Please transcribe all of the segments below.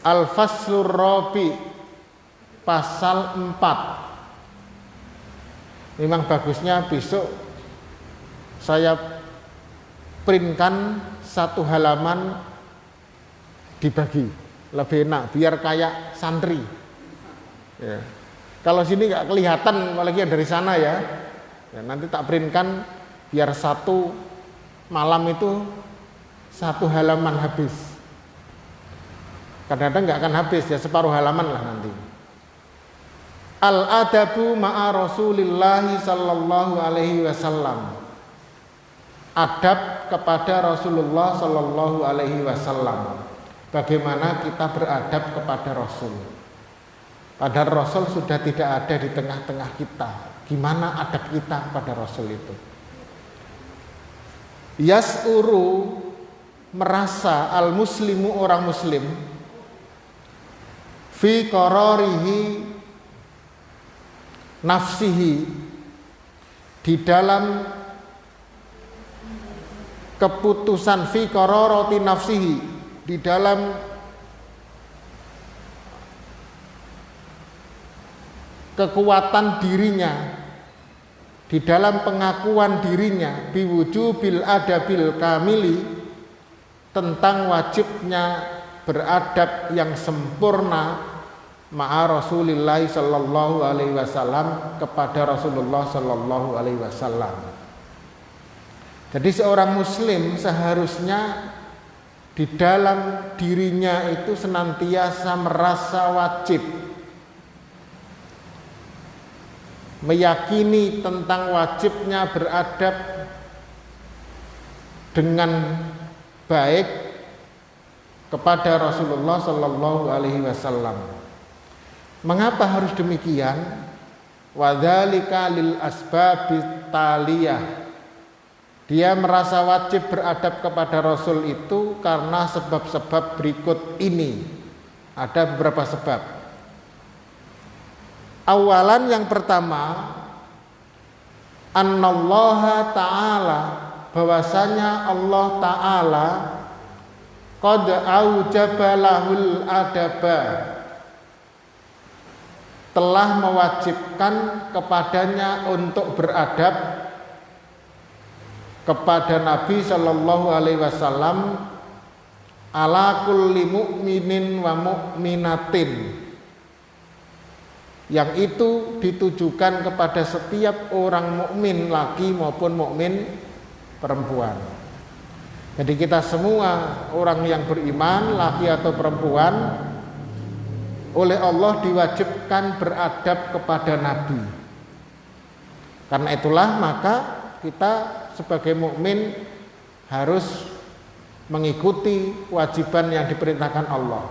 Al-Faslur Rabi, pasal 4. Memang bagusnya besok saya printkan satu halaman dibagi, lebih enak, biar kayak santri ya. Kalau sini nggak kelihatan, apalagi yang dari sana ya, nanti tak printkan biar satu malam itu satu halaman habis. Kadang-kadang nggak akan habis ya, separuh halaman lah nanti. Al-adabu ma'a Rasulillahi sallallahu alaihi wasallam. Adab kepada Rasulullah sallallahu alaihi wasallam. Bagaimana kita beradab kepada Rasul. Padahal Rasul sudah tidak ada di tengah-tengah kita. Gimana adab kita kepada Rasul itu? Yas'uru, merasa, al-muslimu, orang muslim, fi qararihi nafsihi, di dalam keputusan, fi qararati nafsihi, di dalam kekuatan dirinya, di dalam pengakuan dirinya, biwujubil adabil kamili, tentang wajibnya beradab yang sempurna ma'a Rasulillah sallallahu alaihi wasallam, kepada Rasulullah sallallahu alaihi wasallam. Jadi seorang muslim seharusnya di dalam dirinya itu senantiasa merasa wajib, meyakini tentang wajibnya beradab dengan baik kepada Rasulullah sallallahu alaihi wasallam. Mengapa harus demikian? Wadzalika lil asbabit taliyah. Dia merasa wajib beradab kepada Rasul itu karena sebab-sebab berikut ini. Ada beberapa sebab. Awalan, yang pertama, annallaha ta'ala, bahwasanya Allah Ta'ala qad aujaba lahul adaba, telah mewajibkan kepadanya untuk beradab kepada Nabi sallallahu alaihi wasallam, ala kulli mu'minin wa mu'minatin, yang itu ditujukan kepada setiap orang mukmin laki maupun mukmin perempuan. Jadi kita semua orang yang beriman, laki atau perempuan, oleh Allah diwajibkan beradab kepada Nabi. Karena itulah maka kita sebagai mukmin harus mengikuti kewajiban yang diperintahkan Allah.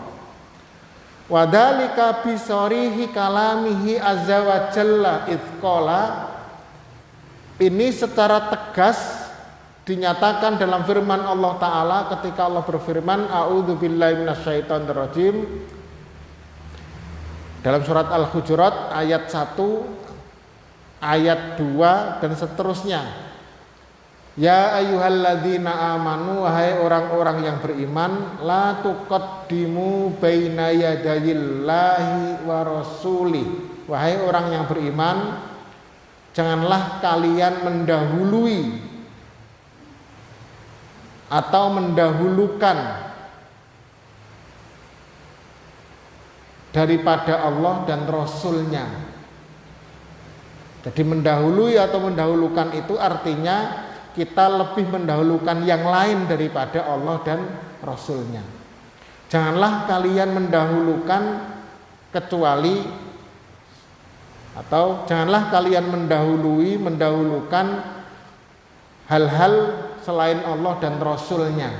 Wadzalika bisarihi kalamihi azza wa jalla idqala, ini secara tegas dinyatakan dalam firman Allah Ta'ala ketika Allah berfirman, a'udzubillahi minasyaitonirrajim, dalam surat Al-Hujurat ayat 1, ayat 2 dan seterusnya. Ya ayyuhalladzina amanu, wahai orang-orang yang beriman, la tuqaddimu baina yadayillahi wa rasulih, wahai orang yang beriman, janganlah kalian mendahului atau mendahulukan daripada Allah dan Rasulnya. Jadi mendahului atau mendahulukan itu artinya kita lebih mendahulukan yang lain daripada Allah dan Rasulnya. Janganlah kalian mendahulukan kecuali, atau janganlah kalian mendahulukan hal-hal selain Allah dan Rasulnya.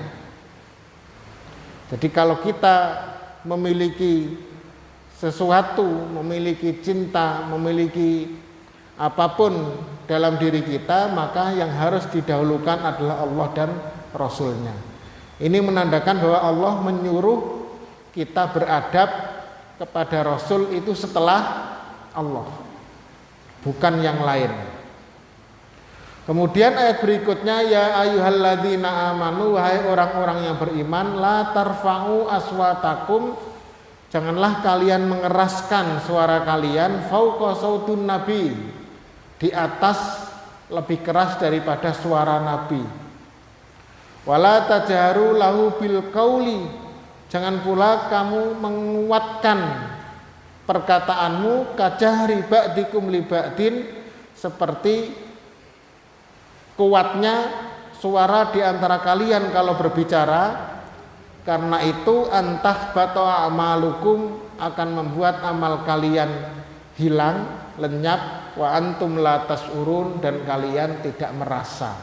Jadi kalau kita memiliki sesuatu, memiliki cinta, memiliki apapun dalam diri kita, maka yang harus didahulukan adalah Allah dan Rasulnya. Ini menandakan bahwa Allah menyuruh kita beradab kepada Rasul itu setelah Allah, bukan yang lain. Kemudian ayat berikutnya, ya ayyuhalladzina amanu, wahai orang-orang yang beriman, la tarfa'u aswatakum janganlah kalian mengeraskan suara kalian fauqa sautun nabi, di atas lebih keras daripada suara Nabi. Wala tajharu lahu bil qauli, jangan pula kamu menguatkan perkataanmu kajahri ba'dikum li ba'din, seperti kuatnya suara di antara kalian kalau berbicara. Karena itu antah bata amalukum, akan membuat amal kalian hilang, lenyap, wa antum la tasurun, dan kalian tidak merasa.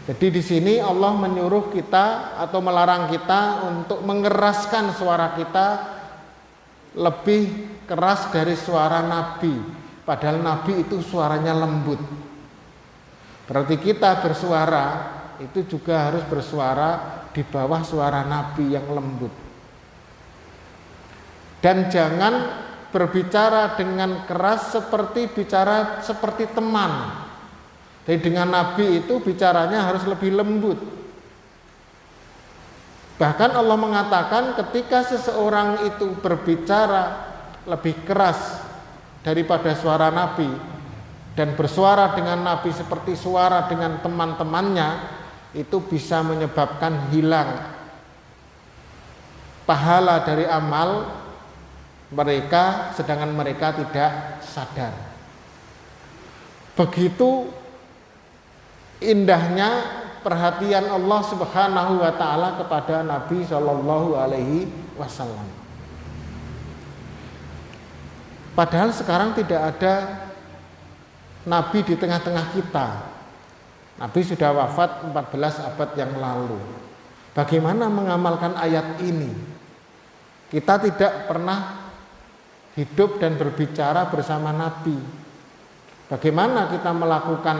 Jadi di sini Allah menyuruh kita atau melarang kita untuk mengeraskan suara kita lebih keras dari suara Nabi, padahal Nabi itu suaranya lembut. Berarti kita bersuara itu juga harus bersuara di bawah suara Nabi yang lembut. Dan jangan berbicara dengan keras seperti bicara seperti teman. Jadi dengan Nabi itu bicaranya harus lebih lembut. Bahkan Allah mengatakan ketika seseorang itu berbicara lebih keras daripada suara Nabi dan bersuara dengan Nabi seperti suara dengan teman-temannya, itu bisa menyebabkan hilang pahala dari amal mereka, sedangkan mereka tidak sadar. Begitu indahnya perhatian Allah Subhanahu wa taala kepada Nabi Shallallahu alaihi wasallam. Padahal sekarang tidak ada nabi di tengah-tengah kita. Nabi sudah wafat 14 abad yang lalu. Bagaimana mengamalkan ayat ini? Kita tidak pernah hidup dan berbicara bersama Nabi. Bagaimana kita melakukan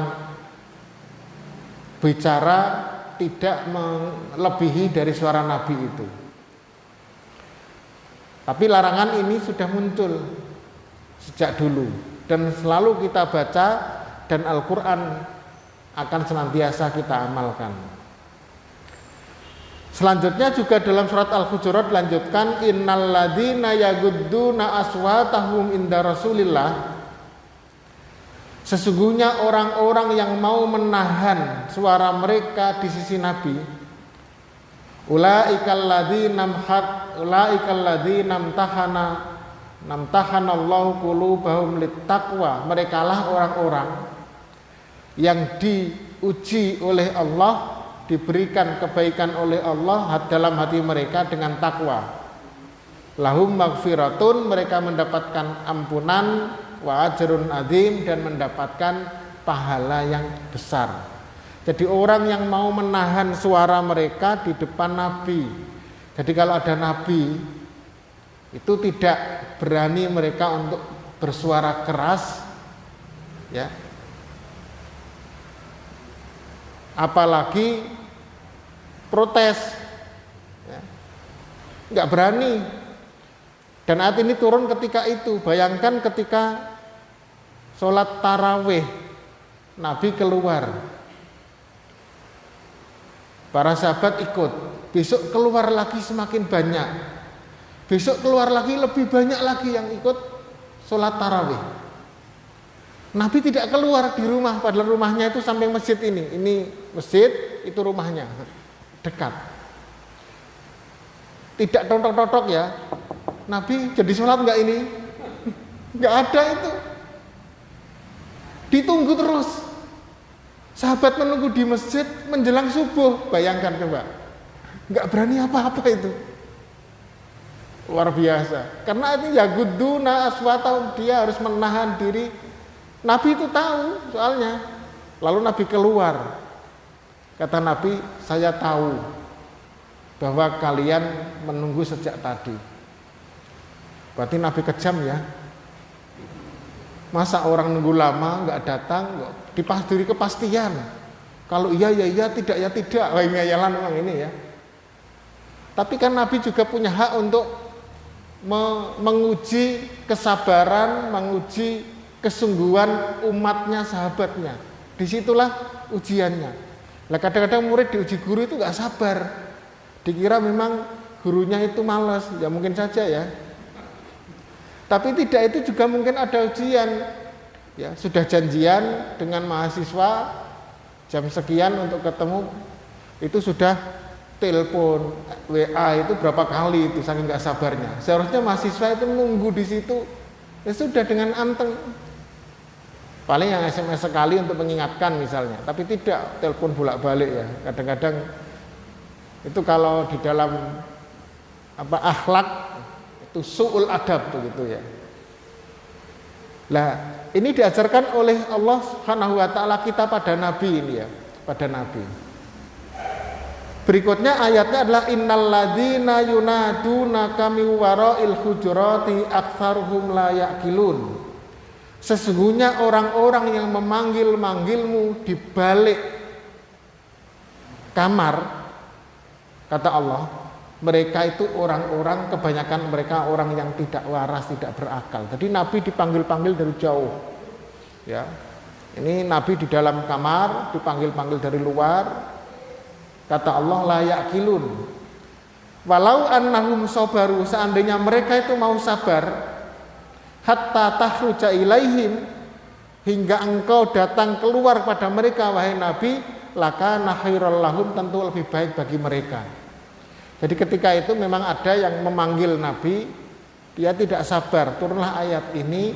bicara tidak melebihi dari suara Nabi itu? Tapi larangan ini sudah muncul sejak dulu dan selalu kita baca, dan Al-Quran akan senantiasa kita amalkan. Selanjutnya juga dalam surat Al-Hujurat lanjutkan, innal ladzina yagudduna aswatahum inda Rasulillah, sesungguhnya orang-orang yang mau menahan suara mereka di sisi Nabi, ulaikal ladzina namtahanallahu qulubahum littaqwa, merekalah orang-orang yang diuji oleh Allah, diberikan kebaikan oleh Allah dalam hati mereka dengan takwa. Lahum maghfiratun, mereka mendapatkan ampunan, wa ajrun adzim, dan mendapatkan pahala yang besar. Jadi orang yang mau menahan suara mereka di depan Nabi. Jadi kalau ada Nabi itu tidak berani mereka untuk bersuara keras, ya. Apalagi protes, ya, nggak berani. Dan ayat ini turun ketika itu. Bayangkan ketika sholat tarawih, Nabi keluar, para sahabat ikut. Besok keluar lagi semakin banyak, besok keluar lagi lebih banyak lagi yang ikut sholat tarawih. Nabi tidak keluar di rumah, padahal rumahnya itu samping masjid ini. Ini masjid, itu rumahnya, dekat. Tidak totok-totok ya. Nabi jadi sholat enggak ini? Enggak ada itu. Ditunggu terus. Sahabat menunggu di masjid menjelang subuh. Bayangkan coba. Enggak berani apa-apa itu. Luar biasa. Karena ini yagudduna aswatahum, dia harus menahan diri. Nabi itu tahu soalnya. Lalu Nabi keluar. Kata Nabi, saya tahu bahwa kalian menunggu sejak tadi. Berarti Nabi kejam ya. Masa orang nunggu lama nggak datang, diberi kepastian. Kalau iya ya iya, tidak ya tidak. Wah, ngayalan memang ini ya. Tapi kan Nabi juga punya hak untuk menguji kesabaran, menguji kesungguhan umatnya, sahabatnya. Disitulah ujiannya. Nah, kadang-kadang murid diuji guru itu nggak sabar. Dikira memang gurunya itu malas, ya mungkin saja ya. Tapi tidak, itu juga mungkin ada ujian. Ya, sudah janjian dengan mahasiswa jam sekian untuk ketemu, itu sudah telepon, WA itu berapa kali itu saking nggak sabarnya. Seharusnya mahasiswa itu nunggu di situ, ya sudah dengan anteng. Paling yang SMS sekali untuk mengingatkan misalnya, tapi tidak telepon bolak-balik ya. Kadang-kadang itu kalau di dalam akhlak itu su'ul adab begitu ya. Nah, ini diajarkan oleh Allah Subhanahu wa taala kita pada nabi ini ya, pada nabi. Berikutnya ayatnya adalah innal ladzina yunadunaka min wara'il hujurati aktsaruhum la ya'qilun. Sesungguhnya orang-orang yang memanggil-manggilmu di balik kamar, kata Allah, mereka itu orang-orang, kebanyakan mereka orang yang tidak waras, tidak berakal. Jadi Nabi dipanggil-panggil dari jauh. Ya. Ini Nabi di dalam kamar, dipanggil-panggil dari luar. Kata Allah, la ya'qilun. Walau annahum sabaru, seandainya mereka itu mau sabar, hatta tahruja ilaihim, hingga engkau datang keluar pada mereka wahai Nabi, lakana khairal lahum, tentu lebih baik bagi mereka. Jadi ketika itu memang ada yang memanggil Nabi, dia tidak sabar. Turunlah ayat ini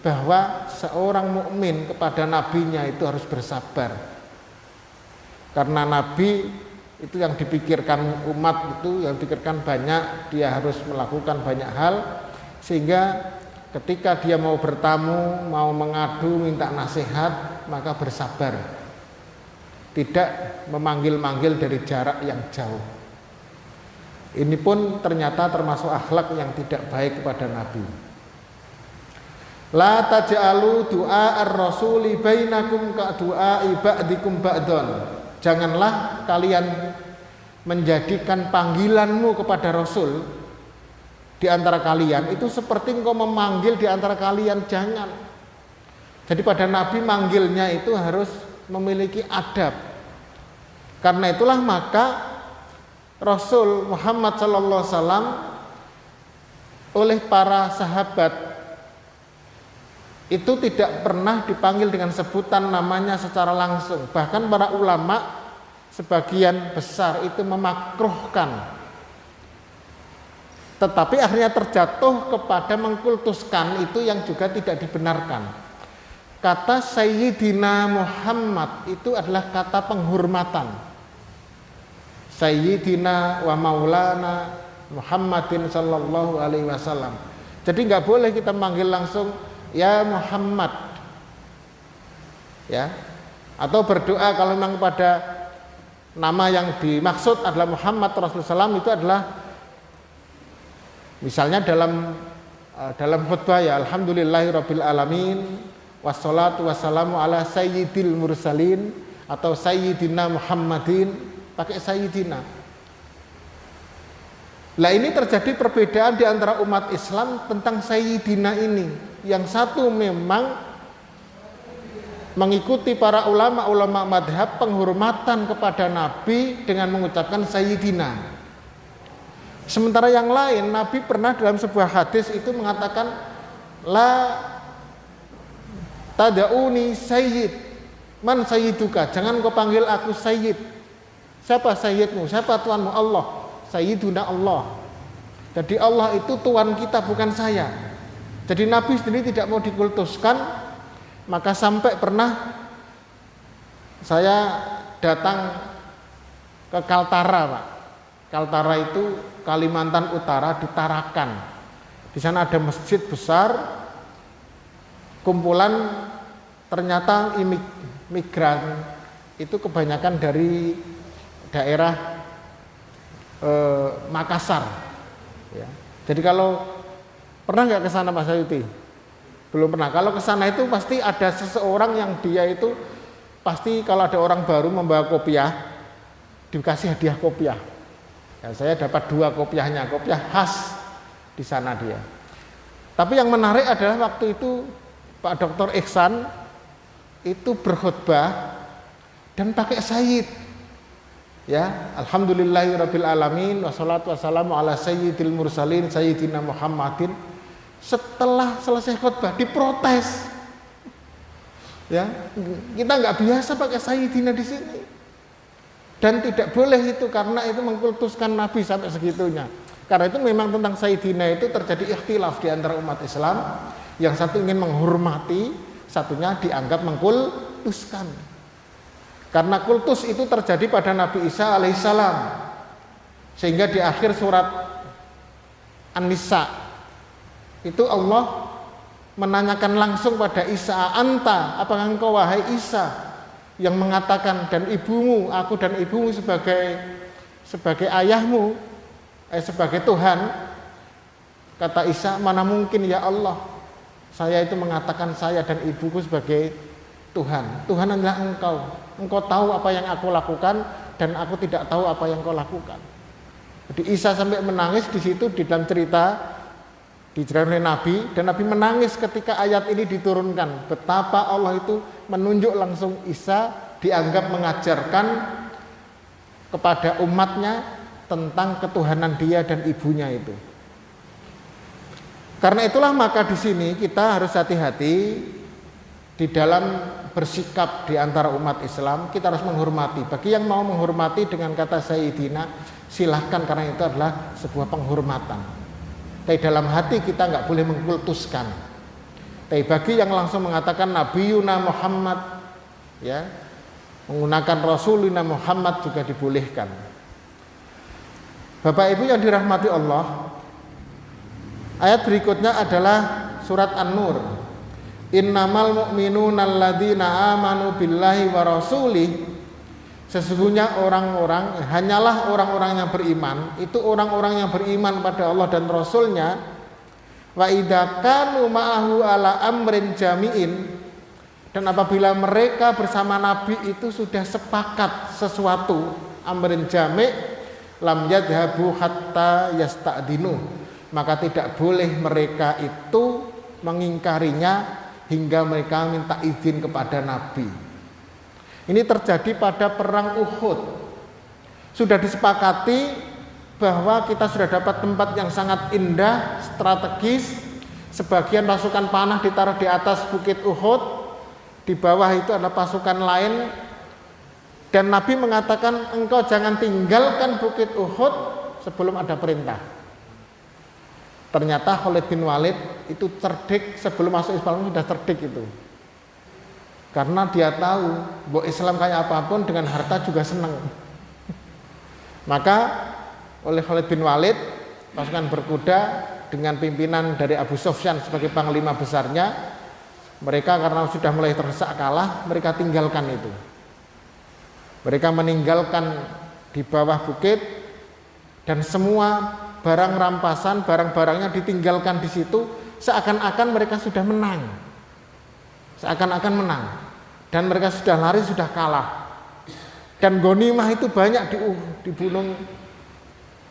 bahwa seorang mukmin kepada nabinya itu harus bersabar. Karena Nabi itu yang dipikirkan umat, itu yang dipikirkan banyak, dia harus melakukan banyak hal, sehingga ketika dia mau bertamu, mau mengadu, minta nasihat, maka bersabar. Tidak memanggil-manggil dari jarak yang jauh. Ini pun ternyata termasuk akhlak yang tidak baik kepada Nabi. La taj'alu du'a ar-rasuli bainakum ka du'a ba'dikum ba'don. Janganlah kalian menjadikan panggilanmu kepada Rasul di antara kalian itu seperti engkau memanggil di antara kalian, jangan. Jadi pada Nabi manggilnya itu harus memiliki adab. Karena itulah maka Rasul Muhammad SAW oleh para sahabat itu tidak pernah dipanggil dengan sebutan namanya secara langsung. Bahkan para ulama sebagian besar itu memakruhkan, tetapi akhirnya terjatuh kepada mengkultuskan itu yang juga tidak dibenarkan. Kata Sayyidina Muhammad itu adalah kata penghormatan. Sayyidina wa maulana Muhammadin sallallahu alaihi wasallam. Jadi nggak boleh kita manggil langsung ya Muhammad, ya. Atau berdoa kalau memang pada nama yang dimaksud adalah Muhammad Rasulullah SAW, itu adalah misalnya dalam khutbah ya alhamdulillahirabbil alamin wassalatu wassalamu ala sayyidil mursalin, atau sayyidina Muhammadin, pakai sayyidina. Lah ini terjadi perbedaan di antara umat Islam tentang sayyidina ini. Yang satu memang mengikuti para ulama madhab penghormatan kepada Nabi dengan mengucapkan sayyidina. Sementara yang lain, Nabi pernah dalam sebuah hadis itu mengatakan la tada'uni sayyid, man sayyiduka, jangan kau panggil aku sayyid. Siapa sayyidmu? Siapa tuanmu? Allah. Sayyiduna Allah. Jadi Allah itu tuan kita, bukan saya. Jadi Nabi sendiri tidak mau dikultuskan. Maka sampai pernah saya datang ke Kaltara, Pak. Kaltara itu Kalimantan Utara, di Tarakan. Di sana ada masjid besar, kumpulan ternyata imigran itu kebanyakan dari daerah Makassar. Ya. Jadi kalau pernah nggak ke sana Mas Ayuti? Belum pernah. Kalau ke sana itu pasti ada seseorang yang dia itu pasti kalau ada orang baru membawa kopiah, dikasih hadiah kopiah. Ya, saya dapat 2 kopiahnya, kopiah khas di sana dia. Tapi yang menarik adalah waktu itu Pak Dr. Ihsan itu berkhutbah dan pakai sayyid. Ya, alhamdulillahirabbil alamin wassalatu wassalamu ala sayyidil mursalin sayyidina Muhammadin. Setelah selesai khutbah diprotes. Ya, kita nggak biasa pakai sayyidina di sini. Dan tidak boleh itu karena itu mengkultuskan Nabi sampai segitunya. Karena itu memang tentang sayyidina itu terjadi ikhtilaf di antara umat Islam. Yang satu ingin menghormati, satunya dianggap mengkultuskan. Karena kultus itu terjadi pada Nabi Isa alaihissalam. Sehingga di akhir surat An-Nisa itu Allah menanyakan langsung pada Isa, anta, apakah engkau wahai Isa yang mengatakan dan ibumu, aku dan ibumu sebagai ayahmu, sebagai Tuhan. Kata Isa, mana mungkin ya Allah, saya itu mengatakan saya dan ibuku sebagai Tuhan. Tuhan adalah engkau. Engkau tahu apa yang aku lakukan dan aku tidak tahu apa yang kau lakukan. Jadi Isa sampai menangis di situ di dalam cerita diceritakan oleh Nabi, dan Nabi menangis ketika ayat ini diturunkan. Betapa Allah itu menunjuk langsung Isa dianggap mengajarkan kepada umatnya tentang ketuhanan dia dan ibunya itu. Karena itulah maka di sini kita harus hati-hati di dalam bersikap di antara umat Islam. Kita harus menghormati. Bagi yang mau menghormati dengan kata Sayyidina, silahkan, karena itu adalah sebuah penghormatan. Tapi dalam hati kita nggak boleh mengkultuskan. Tapi bagi yang langsung mengatakan Nabiyuna Muhammad, ya, menggunakan Rasulina Muhammad juga dibolehkan. Bapak Ibu yang dirahmati Allah, ayat berikutnya adalah surat An-Nur. Innamal mu'minuna alladzina amanu billahi wa rasulih. Sesungguhnya orang-orang, hanyalah orang-orang yang beriman, itu orang-orang yang beriman pada Allah dan Rasulnya. Wa idza kanu ma'ahu ala amrin jami'in, dan apabila mereka bersama Nabi itu sudah sepakat sesuatu, amrin jami', lam yadhabu hatta yasta'dinu, maka tidak boleh mereka itu mengingkarinya hingga mereka minta izin kepada Nabi. Ini terjadi pada perang Uhud. Sudah disepakati bahwa kita sudah dapat tempat yang sangat indah, strategis. Sebagian pasukan panah ditaruh di atas bukit Uhud, di bawah itu ada pasukan lain. Dan Nabi mengatakan, engkau jangan tinggalkan bukit Uhud sebelum ada perintah. Ternyata Khalid bin Walid itu cerdik, sebelum masuk Islam sudah cerdik itu. Karena dia tahu bahwa Islam kayak apapun dengan harta juga senang. Maka oleh Khalid bin Walid, pasukan berkuda dengan pimpinan dari Abu Sufyan sebagai panglima besarnya, mereka karena sudah mulai terdesak kalah, mereka tinggalkan itu. Mereka meninggalkan di bawah bukit, dan semua barang rampasan, barang-barangnya ditinggalkan di situ, seakan-akan mereka sudah menang. Seakan-akan menang, dan mereka sudah lari, sudah kalah. Dan ghanimah itu banyak dibunuh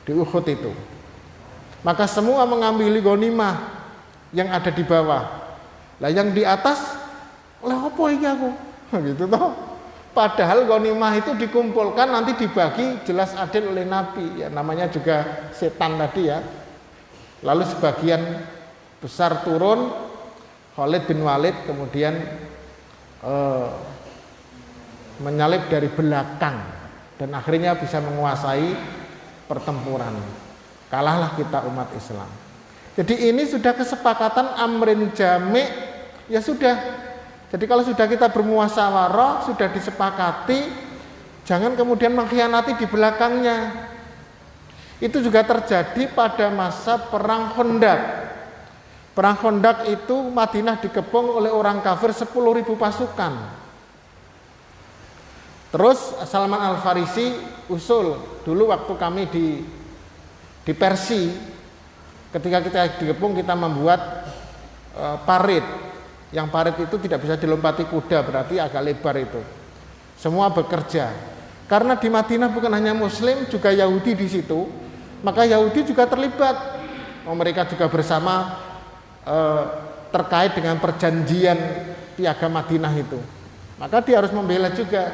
di Uhud itu. Maka semua mengambil ghanimah yang ada di bawah. Lah yang di atas, lah apa iki aku? Gitu toh. Padahal ghanimah itu dikumpulkan nanti dibagi jelas adil oleh Nabi. Ya namanya juga setan tadi ya. Lalu sebagian besar turun, Khalid bin Walid kemudian menyalip dari belakang dan akhirnya bisa menguasai pertempuran. Kalahlah kita umat Islam. Jadi ini sudah kesepakatan amrin jami', ya sudah. Jadi kalau sudah kita bermuasyawarah, sudah disepakati, jangan kemudian mengkhianati di belakangnya. Itu juga terjadi pada masa perang Khandaq. Perang Khandaq itu Madinah dikepung oleh orang kafir 10.000 pasukan. Terus Salman Al-Farisi usul dulu waktu kami di Persia, ketika kita dikepung kita membuat parit. Yang parit itu tidak bisa dilompati kuda, berarti agak lebar itu. Semua bekerja. Karena di Madinah bukan hanya Muslim, juga Yahudi di situ, maka Yahudi juga terlibat. Mereka juga bersama terkait dengan perjanjian piagam Madinah itu. Maka dia harus membela juga.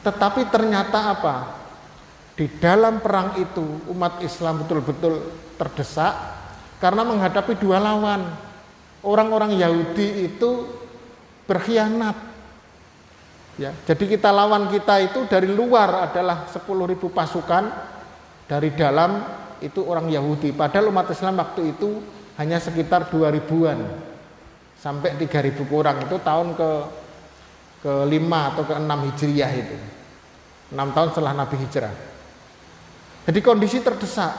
Tetapi ternyata apa? Di dalam perang itu umat Islam betul-betul terdesak karena menghadapi dua lawan. Orang-orang Yahudi itu berkhianat. Ya, jadi lawan kita itu dari luar adalah 10.000 pasukan, dari dalam itu orang Yahudi. Padahal umat Islam waktu itu hanya sekitar 2.000-an sampai 3.000 kurang. Itu tahun ke-5 atau ke-6 Hijriah itu. 6 tahun setelah Nabi hijrah. Jadi kondisi terdesak.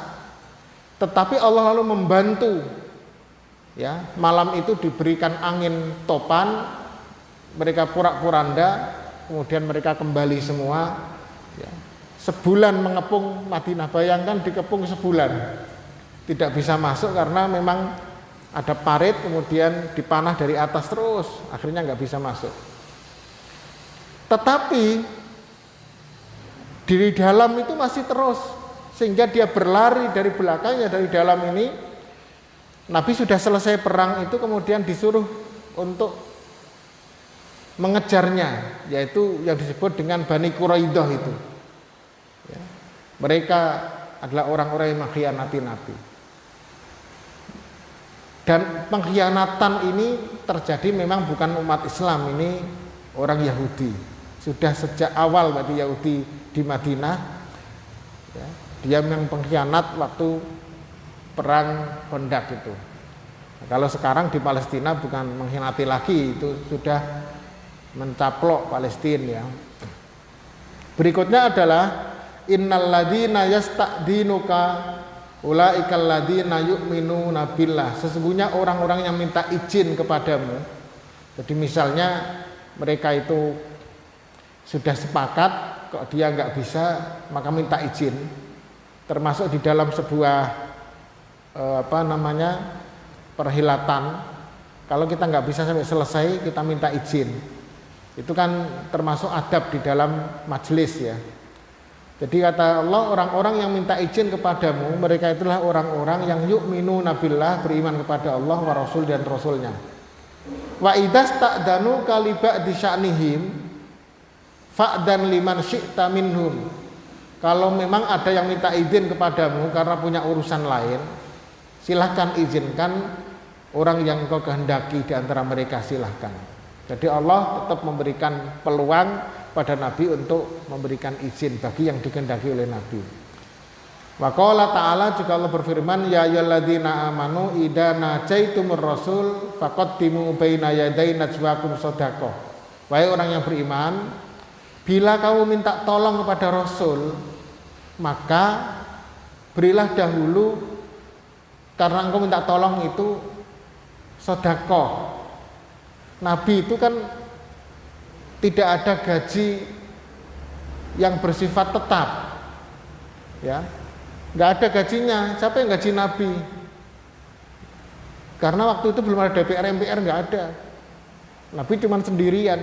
Tetapi Allah lalu membantu. Ya, malam itu diberikan angin topan, mereka porak-poranda, kemudian mereka kembali semua. Ya. Sebulan mengepung Madinah, bayangkan dikepung sebulan. Tidak bisa masuk karena memang ada parit, kemudian dipanah dari atas terus, akhirnya nggak bisa masuk. Tetapi di dalam itu masih terus, sehingga dia berlari dari belakangnya, dari dalam ini. Nabi sudah selesai perang itu, kemudian disuruh untuk mengejarnya, yaitu yang disebut dengan Bani Quraidah itu. Ya. Mereka adalah orang-orang yang mengkhianati Nabi. Dan pengkhianatan ini terjadi memang bukan umat Islam, ini orang Yahudi. Sudah sejak awal bagi Yahudi di Madinah, ya, dia memang pengkhianat waktu perang Khandaq itu. Nah, kalau sekarang di Palestina bukan mengkhianati lagi, itu sudah mencaplok Palestina ya. Berikutnya adalah innal ladzina yasta'dinuka ulaikal ladzina yu'minuna billah. Sesungguhnya orang-orang yang minta izin kepadamu. Jadi misalnya mereka itu sudah sepakat kok dia nggak bisa, maka minta izin. Termasuk di dalam sebuah perhilatan, kalau kita nggak bisa sampai selesai kita minta izin, itu kan termasuk adab di dalam majelis ya. Jadi kata Allah, orang-orang yang minta izin kepadamu, mereka itulah orang-orang yang yu'minuna billah, beriman kepada Allah wa rasul dan rasulnya. Wa idas ta'danu kaliba di sya'nihim fa'dan liman syi'ta minhum. Kalau memang ada yang minta izin kepadamu karena punya urusan lain, silahkan izinkan orang yang kau kehendaki di antara mereka, silahkan. Jadi Allah tetap memberikan peluang pada Nabi untuk memberikan izin bagi yang dikehendaki oleh Nabi. Wa qala ta'ala, juga Allah berfirman, ya ayyuhalladzina amanu idza najaitumur rasul faqaddimu baina yaday najwakum shadaqah. Wahai orang yang beriman, bila kamu minta tolong kepada Rasul, maka berilah dahulu, karena engkau minta tolong itu sedekah. Nabi itu kan tidak ada gaji yang bersifat tetap, ya, nggak ada gajinya. Siapa yang gaji Nabi? Karena waktu itu belum ada DPR MPR, nggak ada. Nabi cuma sendirian,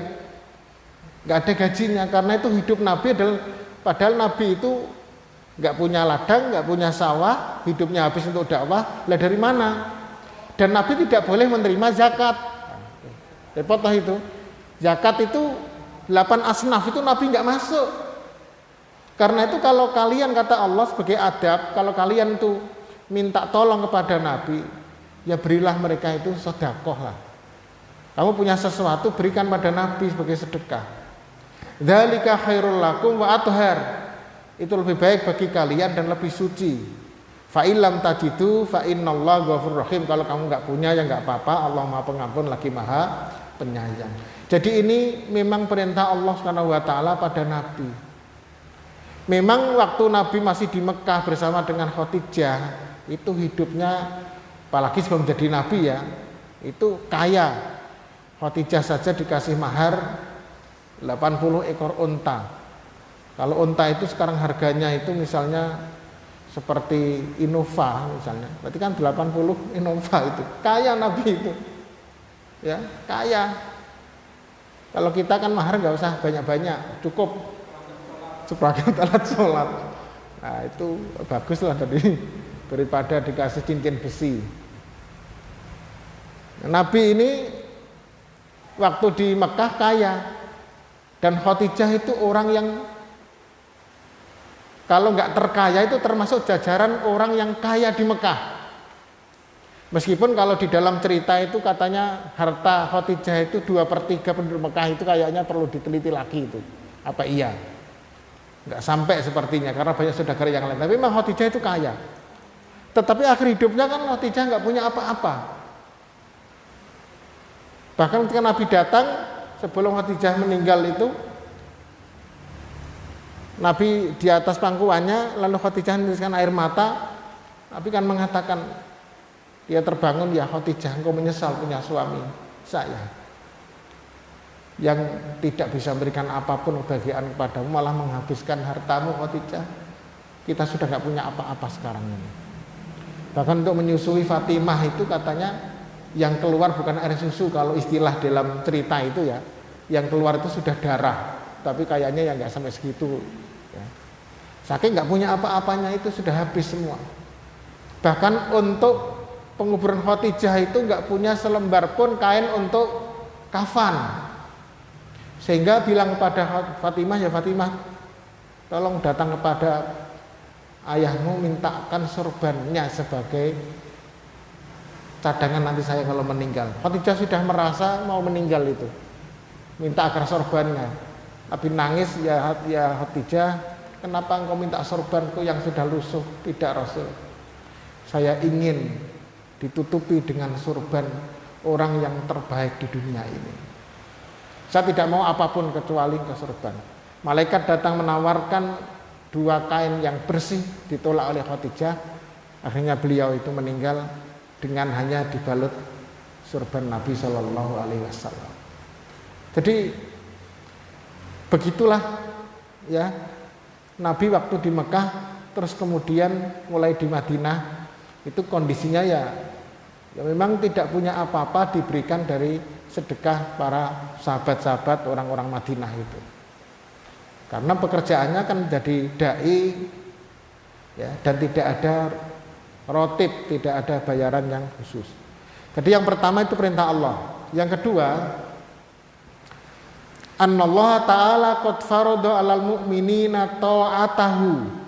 nggak ada gajinya. Karena itu hidup Nabi adalah, padahal Nabi itu nggak punya ladang, nggak punya sawah, hidupnya habis untuk dakwah. Lah dari mana? Dan Nabi tidak boleh menerima zakat. Repot lah itu. Zakat itu 8 asnaf itu Nabi nggak masuk. Karena itu kalau kalian, kata Allah sebagai adab, kalau kalian tuh minta tolong kepada Nabi, ya berilah mereka itu sedekah lah. Kamu punya sesuatu, berikan pada Nabi sebagai sedekah. Dzalika khairul lakum wa athhar. Itu lebih baik bagi kalian dan lebih suci. Fa illam tajidu fa innallaha ghafurur rahim. Kalau kamu nggak punya ya nggak apa-apa, Allah Maha Pengampun lagi Maha Penyayang. Jadi ini memang perintah Allah Subhanahu wa taala pada Nabi. Memang waktu Nabi masih di Mekah bersama dengan Khadijah, itu hidupnya, apalagi sebelum jadi Nabi ya, itu kaya. Khadijah saja dikasih mahar 80 ekor unta. Kalau unta itu sekarang harganya itu misalnya seperti Innova misalnya, berarti kan 80 Innova itu. Kaya Nabi itu. Ya, kaya. Kalau kita kan mahar nggak usah banyak-banyak, cukup seperangkat alat sholat. Nah itu baguslah tadi daripada dikasih cincin besi. Nabi ini waktu di Mekah kaya, dan Khadijah itu orang yang kalau nggak terkaya itu termasuk jajaran orang yang kaya di Mekah. Meskipun kalau di dalam cerita itu katanya harta Khadijah itu 2/3 penduduk Mekah itu kayaknya perlu diteliti lagi itu. Apa iya? Nggak sampai sepertinya karena banyak saudagar yang lain. Tapi memang Khadijah itu kaya. Tetapi akhir hidupnya kan Khadijah nggak punya apa-apa. Bahkan ketika Nabi datang sebelum Khadijah meninggal itu, Nabi di atas pangkuannya, lalu Khadijah menuliskan air mata. Nabi kan mengatakan, dia terbangun, ya Khadijah, engkau menyesal punya suami saya yang tidak bisa memberikan apapun kebahagiaan kepadamu, malah menghabiskan hartamu Khadijah. Kita sudah nggak punya apa-apa sekarang ini. Bahkan untuk menyusui Fatimah itu katanya yang keluar bukan air susu, kalau istilah dalam cerita itu ya, yang keluar itu sudah darah. Tapi kayaknya ya nggak sampai segitu. Ya. Saking nggak punya apa-apanya itu sudah habis semua. Bahkan untuk penguburan Khadijah itu nggak punya selembar pun kain untuk kafan. Sehingga bilang kepada Fatimah, ya Fatimah, tolong datang kepada ayahmu, mintakan sorbannya sebagai cadangan nanti saya kalau meninggal. Khadijah sudah merasa mau meninggal itu, minta agar sorbannya. Nabi nangis, ya Khadijah, kenapa engkau minta sorbanku yang sudah lusuh? Tidak Rasul, saya ingin ditutupi dengan sorban orang yang terbaik di dunia ini. Saya tidak mau apapun kecuali ke sorban. Malaikat datang menawarkan 2 kain yang bersih, ditolak oleh Khadijah. Akhirnya beliau itu meninggal dengan hanya dibalut sorban Nabi Shallallahu Alaihi Wasallam. Jadi begitulah ya Nabi waktu di Mekah, terus kemudian mulai di Madinah itu kondisinya ya memang tidak punya apa-apa diberikan dari sedekah para sahabat-sahabat orang-orang Madinah itu. Karena pekerjaannya kan jadi dai ya, dan tidak ada rotib, tidak ada bayaran yang khusus. Jadi yang pertama itu perintah Allah. Yang kedua, Annallaha ta'ala qad farada 'alal mu'minina ta'atahu.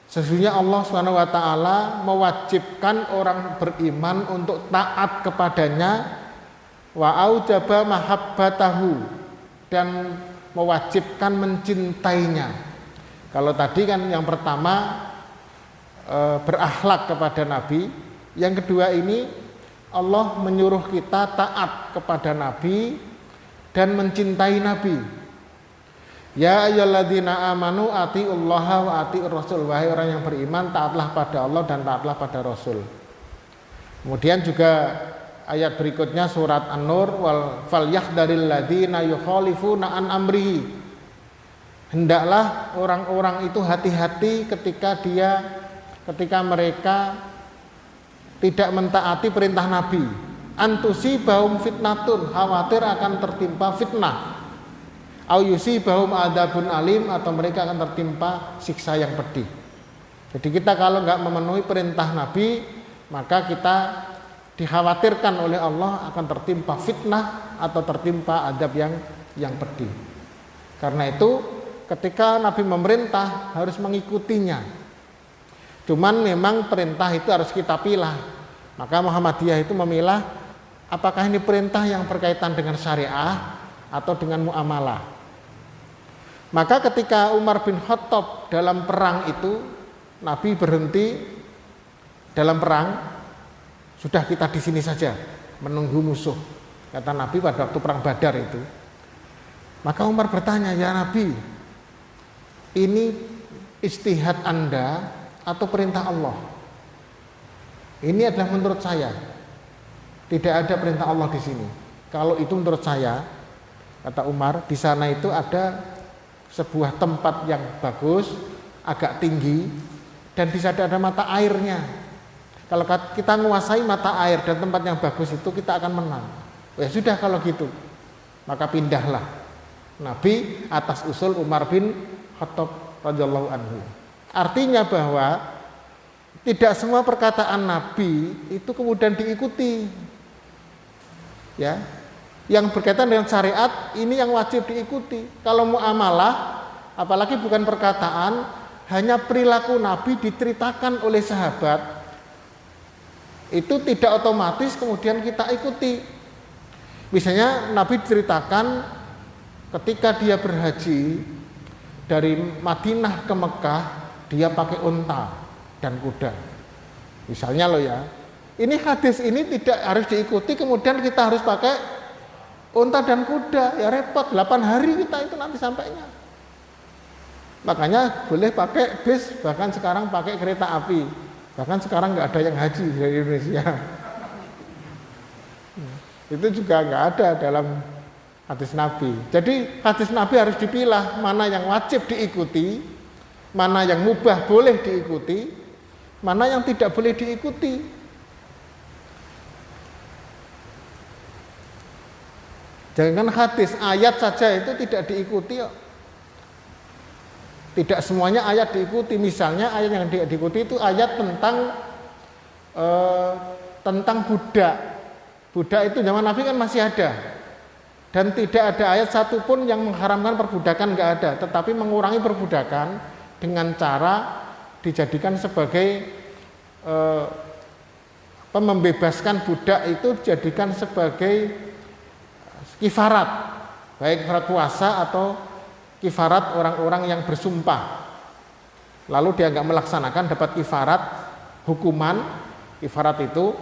Sesungguhnya Allah Subhanahu wa taala mewajibkan orang beriman untuk taat kepadanya, wa aujaba mahabbatahu, dan mewajibkan mencintainya. Kalau tadi kan yang pertama berakhlak kepada Nabi, yang kedua ini Allah menyuruh kita taat kepada Nabi dan mencintai Nabi. Ya ayyuhalladzina amanu atiullaha wa atiur rasul. Wahai orang yang beriman, taatlah pada Allah dan taatlah pada Rasul. Kemudian juga ayat berikutnya surat An-Nur, wal falyahdharil ladzina yukhalifuna an amrihi. Hendaklah orang-orang itu hati-hati ketika mereka tidak mentaati perintah Nabi. Antusibahum fitnatun, khawatir akan tertimpa fitnah. Au yusibahum adzabun alim, atau mereka akan tertimpa siksa yang pedih. Jadi kita kalau nggak memenuhi perintah Nabi, maka kita dikhawatirkan oleh Allah akan tertimpa fitnah atau tertimpa adab yang pedih. Karena itu ketika Nabi memerintah harus mengikutinya. Cuman memang perintah itu harus kita pilah. Maka Muhammadiyah itu memilah apakah ini perintah yang berkaitan dengan syariah atau dengan muamalah. Maka ketika Umar bin Khattab dalam perang itu, Nabi berhenti dalam perang. Sudah kita di sini saja menunggu musuh, kata Nabi pada waktu perang Badar itu. Maka Umar bertanya, ya Nabi, ini ijtihad Anda atau perintah Allah? Ini adalah menurut saya. Tidak ada perintah Allah di sini. Kalau itu menurut saya, kata Umar, di sana itu ada sebuah tempat yang bagus, agak tinggi, dan di sana ada mata airnya. Kalau kita menguasai mata air dan tempat yang bagus itu, kita akan menang. Ya sudah kalau gitu, maka pindahlah Nabi atas usul Umar bin Khattab radhiyallahu anhu. Artinya bahwa tidak semua perkataan Nabi itu kemudian diikuti. Ya, yang berkaitan dengan syariat ini yang wajib diikuti. Kalau muamalah, apalagi bukan perkataan, hanya perilaku Nabi diceritakan oleh sahabat, itu tidak otomatis kemudian kita ikuti. Misalnya Nabi diceritakan ketika dia berhaji dari Madinah ke Mekah, dia pakai unta dan kuda. Misalnya loh ya, ini hadis ini tidak harus diikuti kemudian kita harus pakai unta dan kuda, ya repot, 8 hari kita itu nanti sampainya. Makanya boleh pakai bis, bahkan sekarang pakai kereta api. Bahkan sekarang nggak ada yang haji dari Indonesia. Itu juga nggak ada dalam hadis Nabi. Jadi hadis Nabi harus dipilah mana yang wajib diikuti, mana yang mubah boleh diikuti, mana yang tidak boleh diikuti. Jangan hadis, ayat saja itu tidak diikuti. Tidak semuanya ayat diikuti. Misalnya ayat yang diikuti itu ayat tentang budak. Budak itu zaman Nabi kan masih ada. Dan tidak ada ayat satupun yang mengharamkan perbudakan, nggak ada. Tetapi mengurangi perbudakan dengan cara dijadikan sebagai membebaskan budak itu dijadikan sebagai kifarat, baik kifarat puasa atau kifarat orang-orang yang bersumpah. Lalu dia nggak melaksanakan, dapat kifarat hukuman. Kifarat itu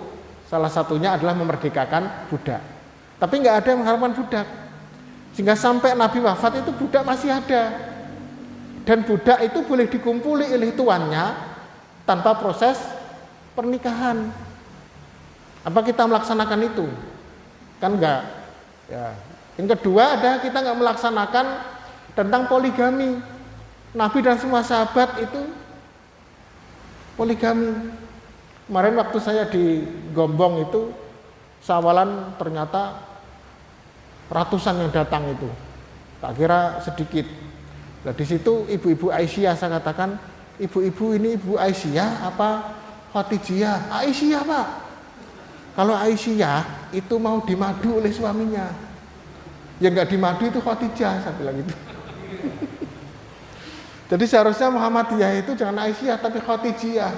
salah satunya adalah memerdekakan budak. Tapi nggak ada yang mengharamkan budak. Sehingga sampai Nabi wafat itu budak masih ada. Dan budak itu boleh dikumpuli oleh tuannya tanpa proses pernikahan. Apa kita melaksanakan itu? Kan enggak. Ya. Yang kedua ada kita nggak melaksanakan tentang poligami. Nabi dan semua sahabat itu poligami. Kemarin waktu saya di Gombong itu sawalan ternyata ratusan yang datang itu. Tak kira sedikit. Nah, di situ ibu-ibu Aisyah, saya katakan, ibu-ibu ini ibu Aisyah apa Khadijah? Aisyah, Pak. Kalau Aisyah itu mau dimadu oleh suaminya. Yang enggak dimadu itu Khadijah, saya bilang gitu. Jadi seharusnya Muhammadiyah itu jangan Aisyah tapi Khadijah.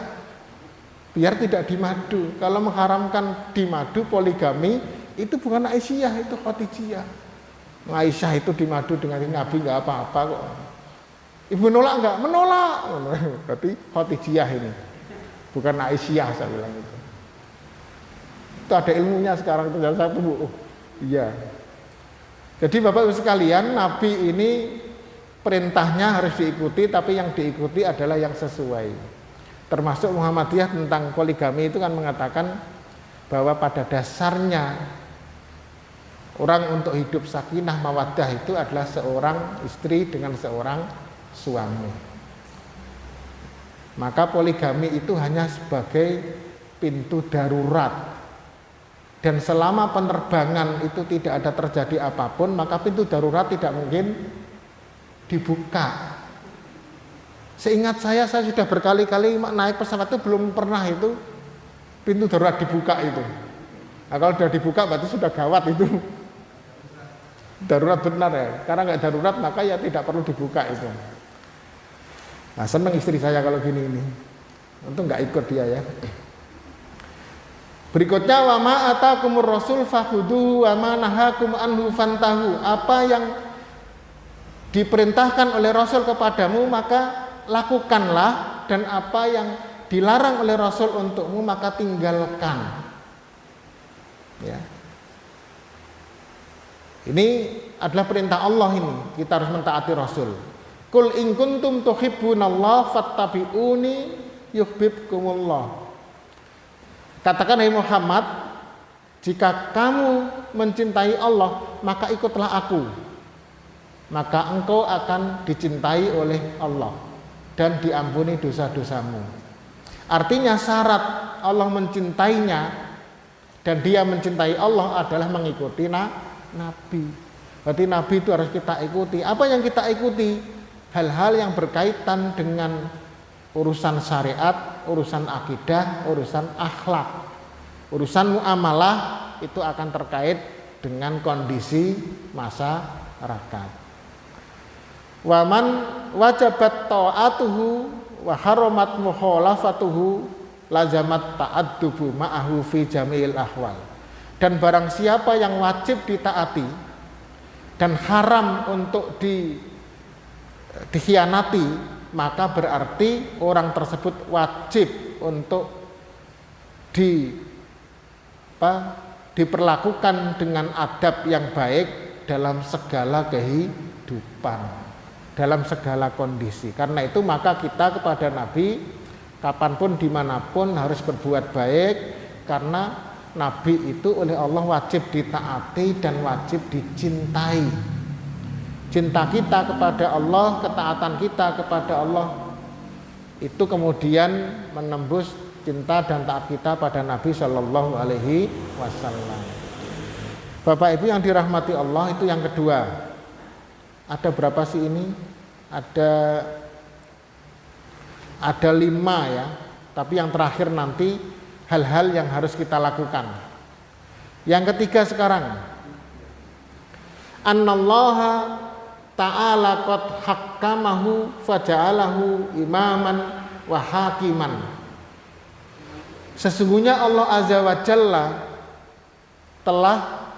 Biar tidak dimadu. Kalau mengharamkan dimadu poligami itu bukan Aisyah, itu Khadijah. Aisyah itu dimadu dengan Nabi nggak apa-apa kok. Ibu nolak nggak? Menolak. Berarti Khadijah ini, bukan Aisyah, saya bilang itu. Itu ada ilmunya sekarang itu jangan satu. Iya. Jadi Bapak Ibu sekalian, Nabi ini perintahnya harus diikuti, tapi yang diikuti adalah yang sesuai. Termasuk Muhammadiyah tentang poligami itu kan mengatakan bahwa pada dasarnya orang untuk hidup sakinah mawaddah itu adalah seorang istri dengan seorang suami. Maka poligami itu hanya sebagai pintu darurat. Dan selama penerbangan itu tidak ada terjadi apapun, maka pintu darurat tidak mungkin dibuka. Seingat saya sudah berkali-kali naik pesawat itu belum pernah itu pintu darurat dibuka itu. Nah, kalau sudah dibuka berarti sudah gawat itu. Darurat benar ya. Karena nggak darurat maka ya tidak perlu dibuka itu. Nah, senang istri saya kalau gini ini. Untung nggak ikut dia ya. Berikutnya wa ma atakumur rasul fakhuduhu wa ma nahakum anhu fantahu. Apa yang diperintahkan oleh Rasul kepadamu maka lakukanlah, dan apa yang dilarang oleh Rasul untukmu maka tinggalkan. Ya. Ini adalah perintah Allah ini. Kita harus mentaati Rasul. Qul in kuntum tuhibbunallaha fattabi'uni yuhibbukumullah. Katakan hai Muhammad, jika kamu mencintai Allah, maka ikutlah aku. Maka engkau akan dicintai oleh Allah dan diampuni dosa-dosamu. Artinya syarat Allah mencintainya dan dia mencintai Allah adalah mengikuti Nabi. Berarti Nabi itu harus kita ikuti. Apa yang kita ikuti? Hal-hal yang berkaitan dengan urusan syariat, urusan akidah, urusan akhlak. Urusan muamalah itu akan terkait dengan kondisi masyarakat. Waman wajabat ta'atuhu wa haramat mukhalafatuhu lazamat ta'addubu ma'ahu fi jami'il ahwal. Dan barang siapa yang wajib ditaati dan haram untuk dikhianati, maka berarti orang tersebut wajib untuk diperlakukan dengan adab yang baik dalam segala kehidupan, dalam segala kondisi. Karena itu maka kita kepada Nabi kapanpun dimanapun harus berbuat baik, karena Nabi itu oleh Allah wajib ditaati dan wajib dicintai. Cinta kita kepada Allah, ketaatan kita kepada Allah itu kemudian menembus cinta dan taat kita pada Nabi Shallallahu Alaihi Wasallam. Bapak Ibu yang dirahmati Allah, itu yang kedua. Ada berapa sih ini? Ada 5 ya. Tapi yang terakhir nanti hal-hal yang harus kita lakukan. Yang ketiga sekarang, annallaha ta'ala qad hakkamahu faja'alahu imaman wa hakiman. Sesungguhnya Allah Azza wa Jalla telah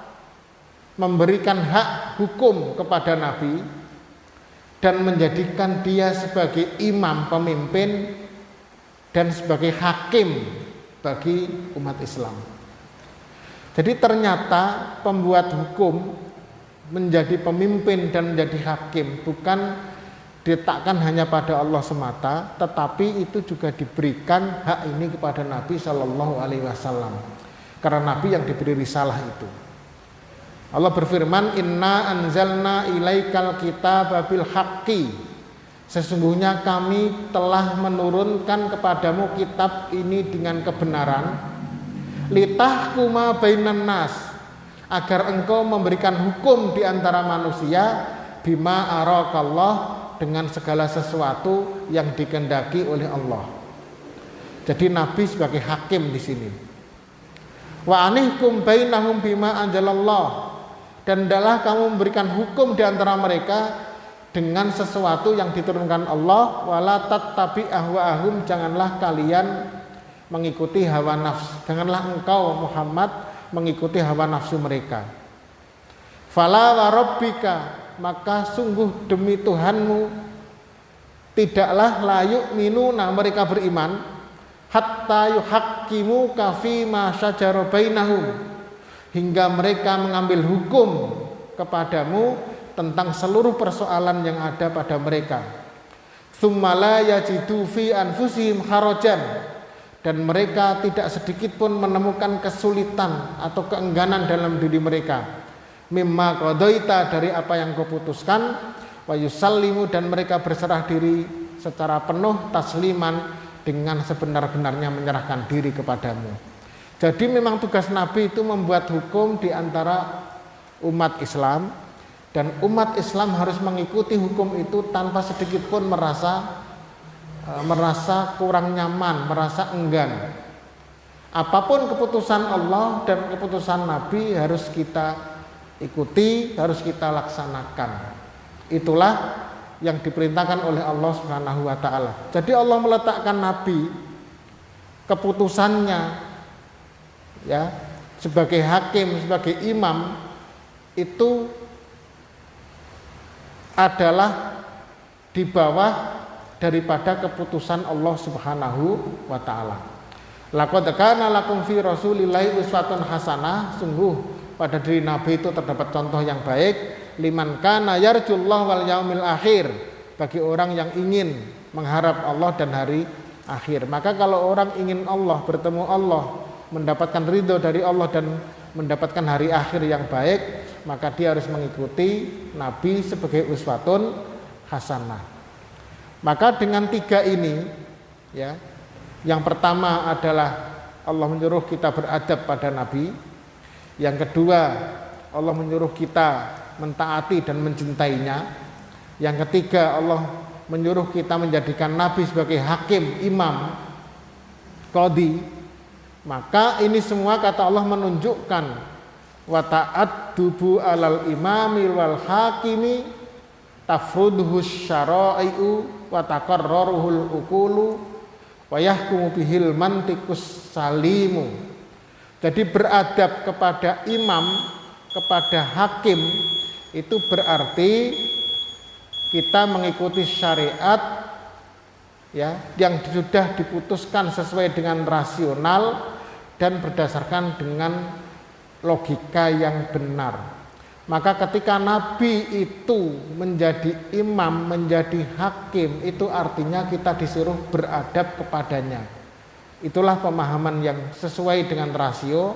memberikan hak hukum kepada Nabi dan menjadikan dia sebagai imam, pemimpin, dan sebagai hakim bagi umat Islam. Jadi ternyata pembuat hukum menjadi pemimpin dan menjadi hakim bukan diletakkan hanya pada Allah semata, tetapi itu juga diberikan hak ini kepada Nabi Shallallahu Alaihi Wasallam, karena Nabi yang diberi risalah itu. Allah berfirman, Inna anzalna ilaikal kitaba bil haqqi. Sesungguhnya kami telah menurunkan kepadamu kitab ini dengan kebenaran, litahkuma bainan nas, agar engkau memberikan hukum di antara manusia, bima arakallah, dengan segala sesuatu yang dikehendaki oleh Allah. Jadi Nabi sebagai hakim di sini. Wa anihkum bainahum bima anzalallah, dan adalah kamu memberikan hukum di antara mereka dengan sesuatu yang diturunkan Allah. Wala tattabi ahwa'ahum, janganlah kalian mengikuti hawa nafsu, janganlah engkau Muhammad mengikuti hawa nafsu mereka. Fala wa rabbika, maka sungguh demi Tuhanmu tidaklah layuk minuna, mereka beriman, hatta yuhaqqimu kafi ma syajara bainahum, hingga mereka mengambil hukum kepadamu tentang seluruh persoalan yang ada pada mereka. Tsumma la yajidu fi anfusihim harajan, dan mereka tidak sedikit pun menemukan kesulitan atau keengganan dalam diri mereka, mimma qadaita, dari apa yang kau putuskan, wa yusallimu, dan mereka berserah diri secara penuh, tasliman, dengan sebenar-benarnya menyerahkan diri kepadamu. Jadi memang tugas Nabi itu membuat hukum di antara umat Islam, dan umat Islam harus mengikuti hukum itu tanpa sedikit pun merasa kurang nyaman, merasa enggan. Apapun keputusan Allah dan keputusan Nabi harus kita ikuti, harus kita laksanakan. Itulah yang diperintahkan oleh Allah Subhanahu wa taala. Jadi Allah meletakkan Nabi, keputusannya ya, sebagai hakim, sebagai imam, itu adalah di bawah daripada keputusan Allah Subhanahu wa taala. Laqad kana lakum fi Rasulillahi uswatun hasanah, sungguh pada diri Nabi itu terdapat contoh yang baik, liman kana yarjullah wal yaumil akhir, bagi orang yang ingin mengharap Allah dan hari akhir. Maka kalau orang ingin Allah, bertemu Allah, mendapatkan ridho dari Allah dan mendapatkan hari akhir yang baik, maka dia harus mengikuti Nabi sebagai uswatun hasanah. Maka dengan 3 ini ya, yang pertama adalah Allah menyuruh kita beradab pada Nabi. Yang kedua, Allah menyuruh kita mentaati dan mencintainya. Yang ketiga, Allah menyuruh kita menjadikan Nabi sebagai hakim, imam, qadhi. Maka ini semua kata Allah menunjukkan wa ta'addubu alal imami wal hakimi tafrudhu syara'i'u wa taqarraruhul uqulu wa yahkumu bihil mantiqus salimu. Jadi beradab kepada imam, kepada hakim itu berarti kita mengikuti syariat ya yang sudah diputuskan sesuai dengan rasional dan berdasarkan dengan logika yang benar. Maka ketika Nabi itu menjadi imam, menjadi hakim, itu artinya kita disuruh beradab kepadanya. Itulah pemahaman yang sesuai dengan rasio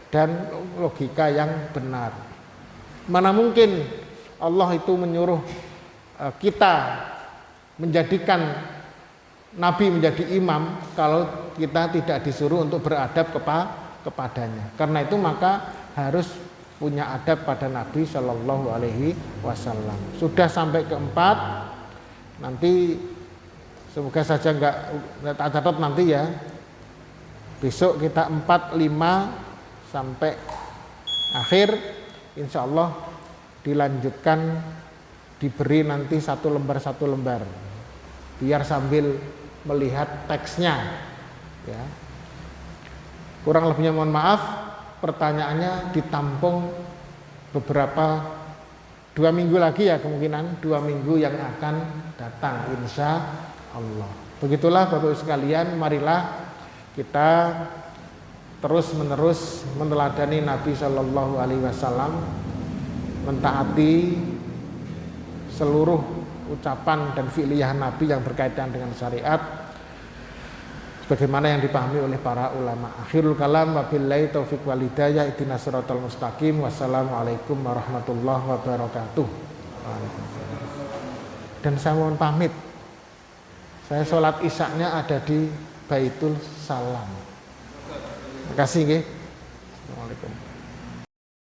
dan logika yang benar. Mana mungkin Allah itu menyuruh kita menjadikan Nabi menjadi imam kalau kita tidak disuruh untuk beradab kepadanya. Karena itu maka harus punya adab pada Nabi Shallallahu Alaihi Wasallam. Sudah sampai keempat, nanti semoga saja nggak tak catat nanti ya. Besok kita 4, 5 sampai akhir, insya Allah dilanjutkan, diberi nanti satu lembar, biar sambil melihat teksnya. Ya. Kurang lebihnya mohon maaf. Pertanyaannya ditampung beberapa 2 minggu lagi ya, kemungkinan 2 minggu yang akan datang insya Allah. Begitulah Bapak Ibu sekalian, marilah kita terus menerus meneladani Nabi Shallallahu Alaihi Wasallam, mentaati seluruh ucapan dan fi'liyah Nabi yang berkaitan dengan syariat bagaimana yang dipahami oleh para ulama. Akhirul kalam, wabillahi taufiq wal hidayah, ihdinas siratal mustaqim. Wassalamualaikum warahmatullahi wabarakatuh. Dan saya mohon pamit. Saya sholat isya-nya ada di Baitul Salam. Terima kasih nggih. Assalamualaikum.